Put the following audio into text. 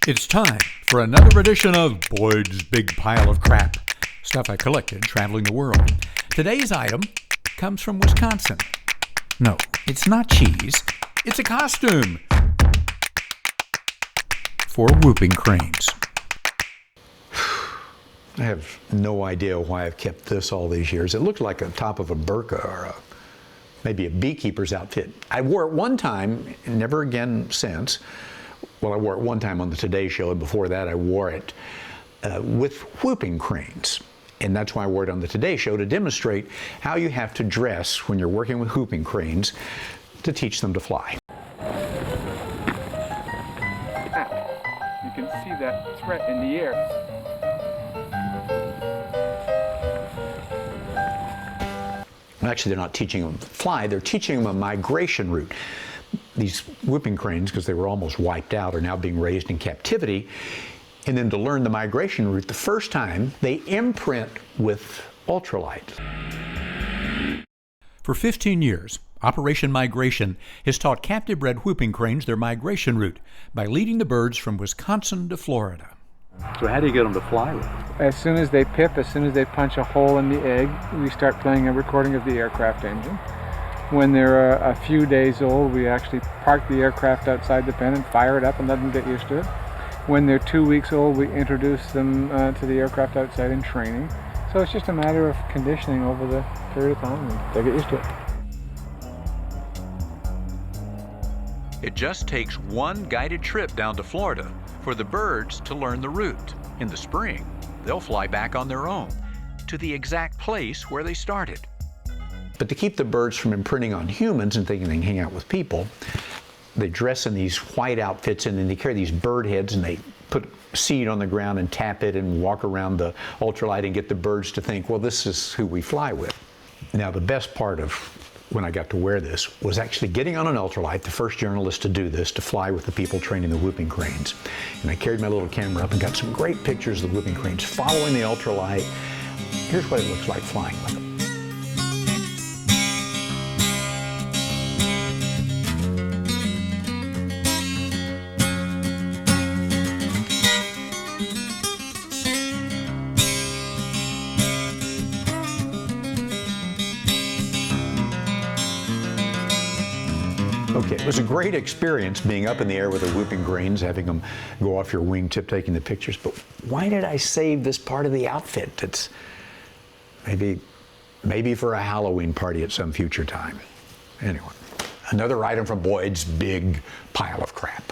It's time for another edition of Boyd's Big Pile of Crap, stuff I collected traveling the world. Today's item comes from Wisconsin. No, it's not cheese. It's a costume for whooping cranes. I have no idea why I've kept this all these years. It looked like the top of a burqa or maybe a beekeeper's outfit. I wore it one time, never again since. Well, I wore it one time on the Today Show, and before that I wore it with whooping cranes. And that's why I wore it on the Today Show, to demonstrate how you have to dress when you're working with whooping cranes to teach them to fly. You can see that threat in the air. Actually, they're not teaching them to fly, they're teaching them a migration route. These whooping cranes, because they were almost wiped out, are now being raised in captivity. And then to learn the migration route the first time, they imprint with ultralight. For 15 years, Operation Migration has taught captive bred whooping cranes their migration route by leading the birds from Wisconsin to Florida. So how do you get them to fly with? As soon as they pip, as soon as they punch a hole in the egg, we start playing a recording of the aircraft engine. When they're a few days old, we actually park the aircraft outside the pen and fire it up and let them get used to it. When they're 2 weeks old, we introduce them to the aircraft outside in training. So it's just a matter of conditioning over the period of time, and they get used to it. It just takes one guided trip down to Florida for the birds to learn the route. In the spring, they'll fly back on their own to the exact place where they started. But to keep the birds from imprinting on humans and thinking they can hang out with people, they dress in these white outfits and then they carry these bird heads and they put seed on the ground and tap it and walk around the ultralight and get the birds to think, well, this is who we fly with. Now, the best part of when I got to wear this was actually getting on an ultralight, the first journalist to do this, to fly with the people training the whooping cranes. And I carried my little camera up and got some great pictures of the whooping cranes following the ultralight. Here's what it looks like flying with them. Okay, it was a great experience being up in the air with the whooping cranes, having them go off your wingtip, taking the pictures. But why did I save this part of the outfit? That's maybe for a Halloween party at some future time. Anyway, another item from Boyd's Big Pile of Crap.